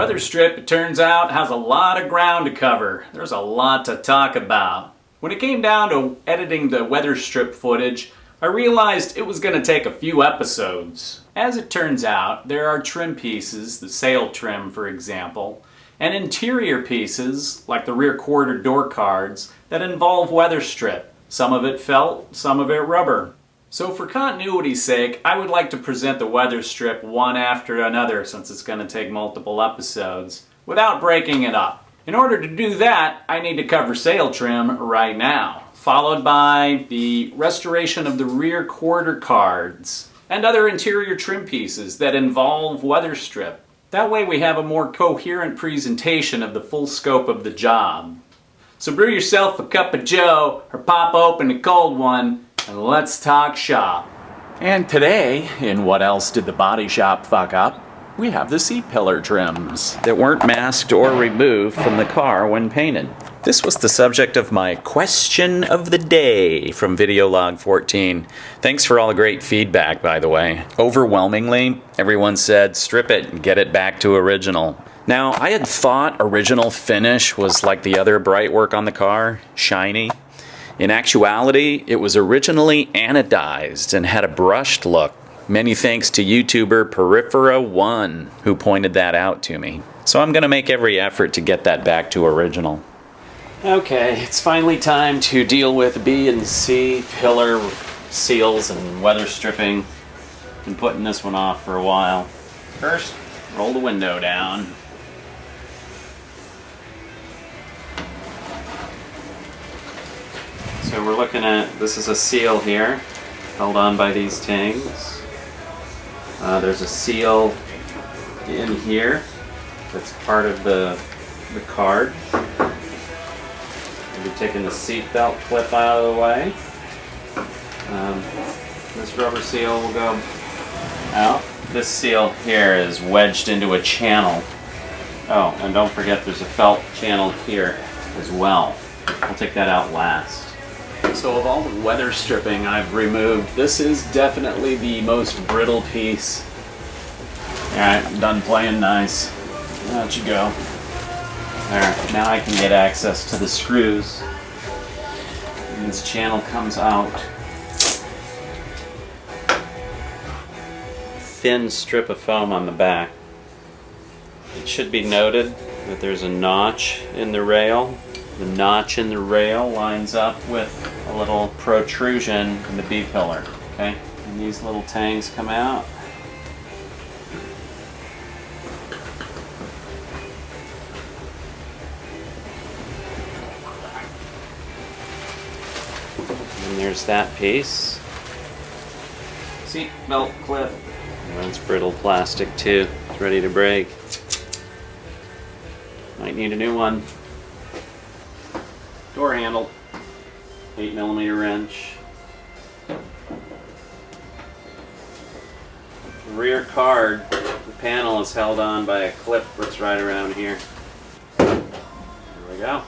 weather strip, it turns out, has a lot of ground to cover. There's a lot to talk about. When it came down to editing the weather strip footage, I realized it was going to take a few episodes. As it turns out, there are trim pieces, the sail trim for example, and interior pieces, like the rear quarter door cards, that involve weather strip. Some of it felt, some of it rubber. So for continuity's sake, I would like to present the weather strip one after another, since it's going to take multiple episodes, without breaking it up. In order to do that, I need to cover sail trim right now, followed by the restoration of the rear quarter cards and other interior trim pieces that involve weather strip. That way we have a more coherent presentation of the full scope of the job. So brew yourself a cup of joe or pop open a cold one and let's talk shop. And today, in What Else Did the Body Shop Fuck Up?, we have the seat pillar trims that weren't masked or removed from the car when painted. This was the subject of my question of the day from video log 14. Thanks for all the great feedback, by the way. Overwhelmingly, everyone said strip it and get it back to original. Now, I had thought original finish was like the other bright work on the car, shiny. In actuality, it was originally anodized and had a brushed look. Many thanks to YouTuber Peripheral1 who pointed that out to me. So I'm going to make every effort to get that back to original. Okay, it's finally time to deal with B and C pillar seals and weather stripping. Been putting this one off for a while. First, roll the window down. So we're looking at, this is a seal here, held on by these tangs. There's a seal in here that's part of the card. We'll be taking the seat belt clip out of the way. This rubber seal will go out. This seal here is wedged into a channel. Oh, and don't forget there's a felt channel here as well. We'll take that out last. So of all the weather stripping I've removed, this is definitely the most brittle piece. Alright, I'm done playing nice. Out you go. There, now I can get access to the screws. And this channel comes out. Thin strip of foam on the back. It should be noted that there's a notch in the rail. The notch in the rail lines up with a little protrusion in the B-pillar. Okay? And these little tangs come out. And there's that piece. Seat belt clip. And that's brittle plastic too. It's ready to break. Might need a new one. Door handle, 8mm wrench. The rear card, the panel is held on by a clip that's right around here. There we go.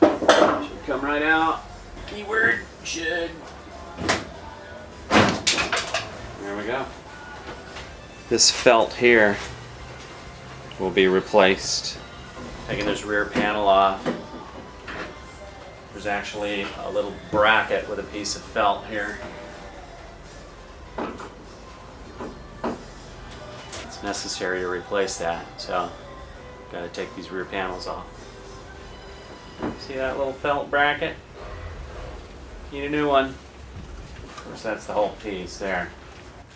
Should come right out. Keyword, should. There we go. This felt here will be replaced. Taking this rear panel off. There's actually a little bracket with a piece of felt here. It's necessary to replace that, so got to take these rear panels off. See that little felt bracket? Need a new one. Of course, that's the whole piece there.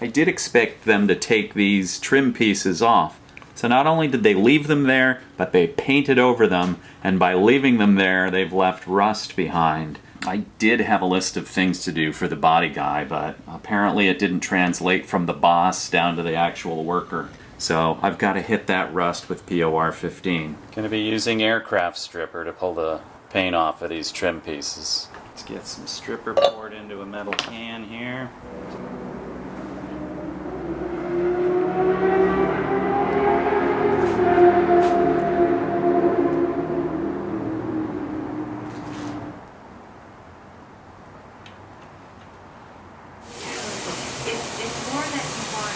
I did expect them to take these trim pieces off. So not only did they leave them there, but they painted over them, and by leaving them there, they've left rust behind. I did have a list of things to do for the body guy, but apparently it didn't translate from the boss down to the actual worker. So I've got to hit that rust with POR 15. Going to be using aircraft stripper to pull the paint off of these trim pieces. Let's get some stripper poured into a metal can here. It's more that you want to,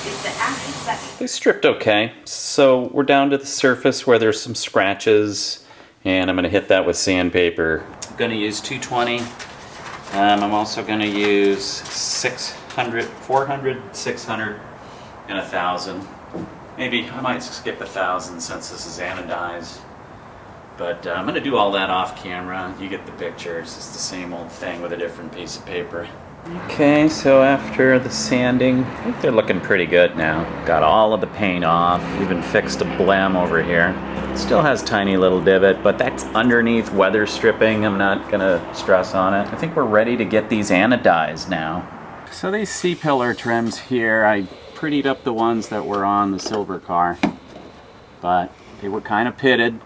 it's the actions that They stripped okay. So we're down to the surface where there's some scratches, and I'm going to hit that with sandpaper. I'm going to use 220. I'm also going to use 600, 400, 600, and 1,000. Maybe I might skip 1,000 since this is anodized. But I'm going to do all that off camera. You get the picture. It's just the same old thing with a different piece of paper. Okay, so after the sanding, I think they're looking pretty good now. Got all of the paint off. Even fixed a blem over here. Still has tiny little divot, but that's underneath weather stripping. I'm not going to stress on it. I think we're ready to get these anodized now. So these C-pillar trims here, I prettied up the ones that were on the silver car. But they were kind of pitted.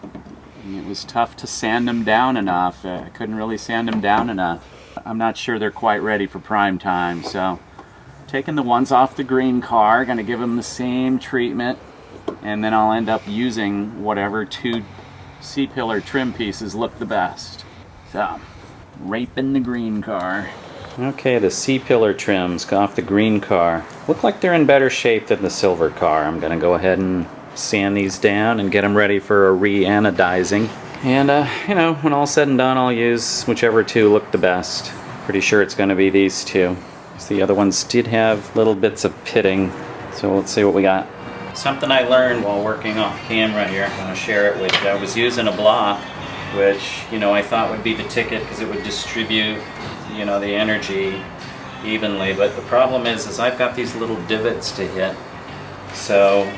It was tough to sand them down enough. I couldn't really sand them down enough. I'm not sure they're quite ready for prime time, so taking the ones off the green car, gonna give them the same treatment, and then I'll end up using whatever two C-pillar trim pieces look the best. So, raping the green car. Okay, the C-pillar trims off the green car look like they're in better shape than the silver car. I'm gonna go ahead and sand these down and get them ready for a re-anodizing. And you know, when all's said and done, I'll use whichever two look the best. Pretty sure it's going to be these two. The other ones did have little bits of pitting, so let's see what we got. Something I learned while working off camera here, I'm going to share it with you. I was using a block, which, you know, I thought would be the ticket because it would distribute, you know, the energy evenly. But the problem is I've got these little divots to hit, so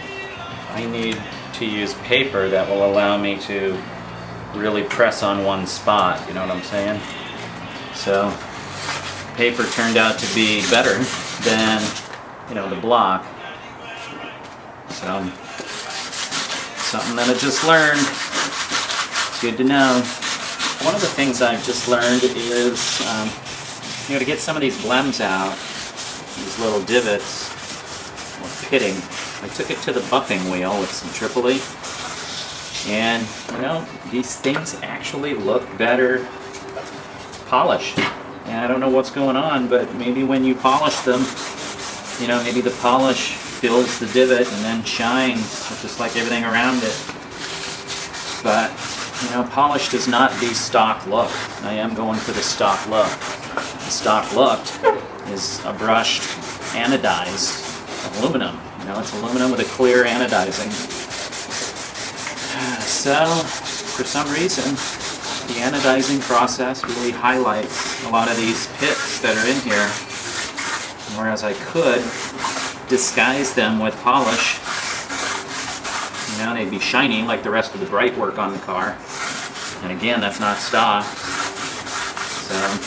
I need to use paper that will allow me to really press on one spot, you know what I'm saying? So paper turned out to be better than, you know, the block. So something that I just learned. It's good to know. One of the things I've just learned is, you know, to get some of these blems out, these little divots or pitting, I took it to the buffing wheel with some AAA, and you know, these things actually look better polished. And I don't know what's going on, but maybe when you polish them, you know, maybe the polish fills the divot and then shines just like everything around it. But you know, polish does not the stock look. I am going for the stock look. The stock look is a brushed anodized aluminum. You know, it's aluminum with a clear anodizing. So, for some reason, the anodizing process really highlights a lot of these pits that are in here. Whereas I could disguise them with polish. You know, they'd be shiny like the rest of the bright work on the car. And again, that's not stock. So, I'm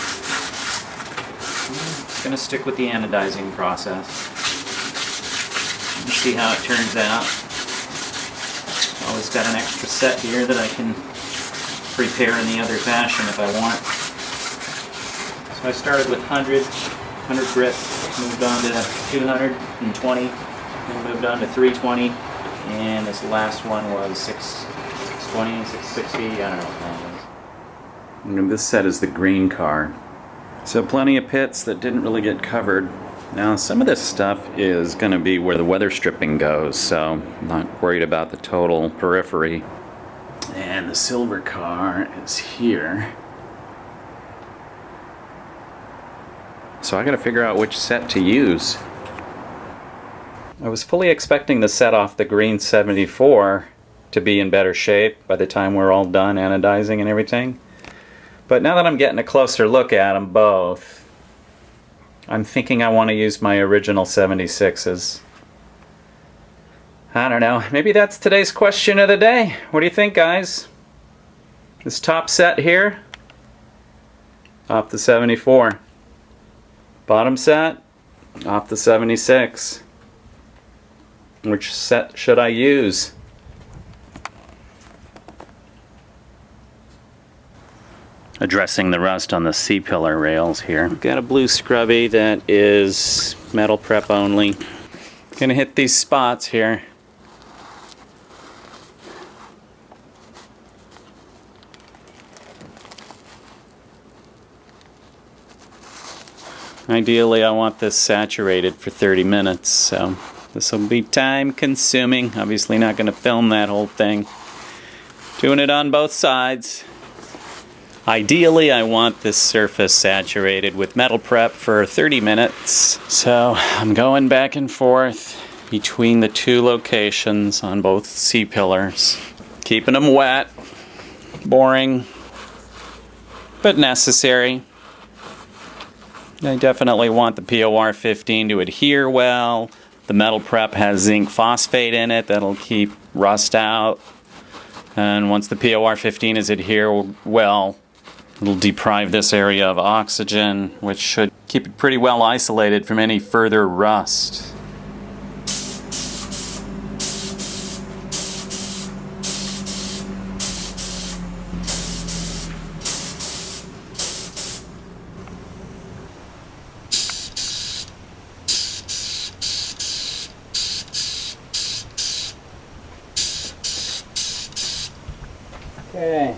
just going to stick with the anodizing process. See how it turns out. Always got an extra set here that I can prepare in the other fashion if I want. So I started with 100 grit, moved on to 220, and moved on to 320, and this last one was 620, 660, I don't know what that is. And this set is the green car. So plenty of pits that didn't really get covered. Now some of this stuff is going to be where the weather stripping goes, so I'm not worried about the total periphery. And the silver car is here. So I got to figure out which set to use. I was fully expecting the set off the green 74 to be in better shape by the time we're all done anodizing and everything. But now that I'm getting a closer look at them both, I'm thinking I want to use my original 76s. I don't know. Maybe that's today's question of the day. What do you think, guys? This top set here, off the 74. Bottom set, off the 76. Which set should I use? Addressing the rust on the C-pillar rails here. I've got a blue scrubby that is metal prep only. Gonna hit these spots here. Ideally I want this saturated for 30 minutes, so This will be time consuming. Obviously not going to film that whole thing. Doing it on both sides. Ideally, I want this surface saturated with metal prep for 30 minutes. So I'm going back and forth between the two locations on both C-pillars. Keeping them wet. Boring, but necessary. I definitely want the POR 15 to adhere well. The metal prep has zinc phosphate in it that'll keep rust out. And once the POR 15 is adhere well, it'll deprive this area of oxygen, which should keep it pretty well isolated from any further rust. Okay.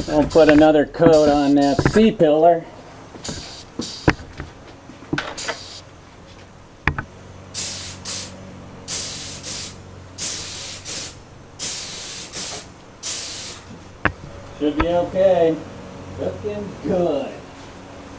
I'll put another coat on that C-pillar. Should be okay. Looking good.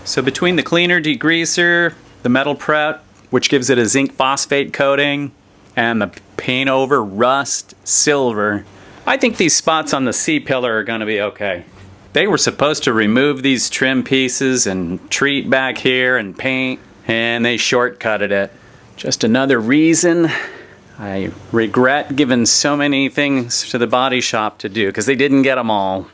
So between the cleaner degreaser, the metal prep, which gives it a zinc phosphate coating, and the paint over rust silver, I think these spots on the C-pillar are going to be okay. They were supposed to remove these trim pieces and treat back here and paint, and they shortcutted it. Just another reason I regret giving so many things to the body shop to do, because they didn't get them all.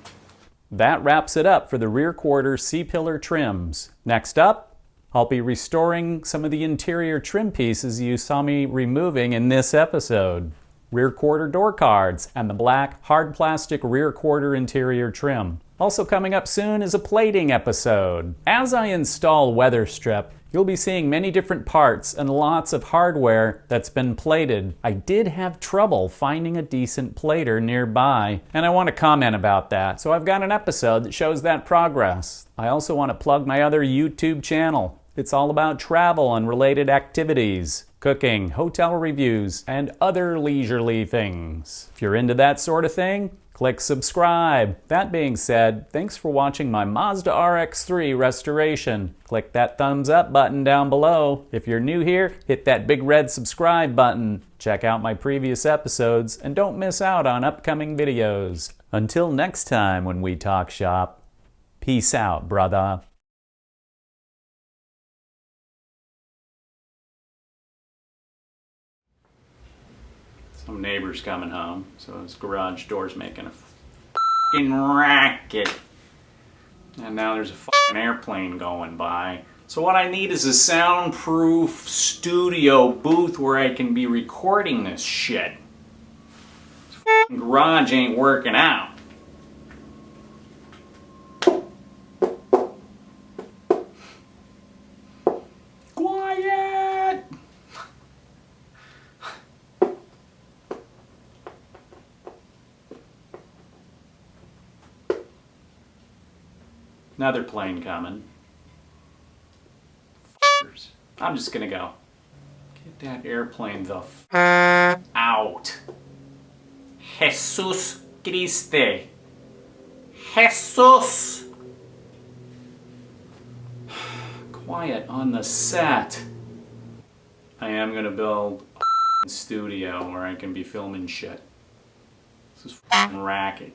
That wraps it up for the rear quarter C-pillar trims. Next up, I'll be restoring some of the interior trim pieces you saw me removing in this episode. Rear quarter door cards and the black hard plastic rear quarter interior trim. Also coming up soon is a plating episode. As I install weatherstrip, you'll be seeing many different parts and lots of hardware that's been plated. I did have trouble finding a decent plater nearby, and I want to comment about that. So I've got an episode that shows that progress. I also want to plug my other YouTube channel. It's all about travel and related activities, cooking, hotel reviews, and other leisurely things. If you're into that sort of thing, click subscribe. That being said, thanks for watching my Mazda RX3 restoration. Click that thumbs up button down below. If you're new here, hit that big red subscribe button. Check out my previous episodes and don't miss out on upcoming videos. Until next time when we talk shop, peace out, brother. Some neighbor's coming home, so his garage door's making a fucking racket. And now there's a fucking airplane going by. So what I need is a soundproof studio booth where I can be recording this shit. This fucking garage ain't working out. Quiet! Another plane coming. F***ers. I'm just gonna go. Get that airplane the f*** out. Jesus Christe. Jesus! Quiet on the set. I am gonna build a studio where I can be filming shit. This is f***ing racket.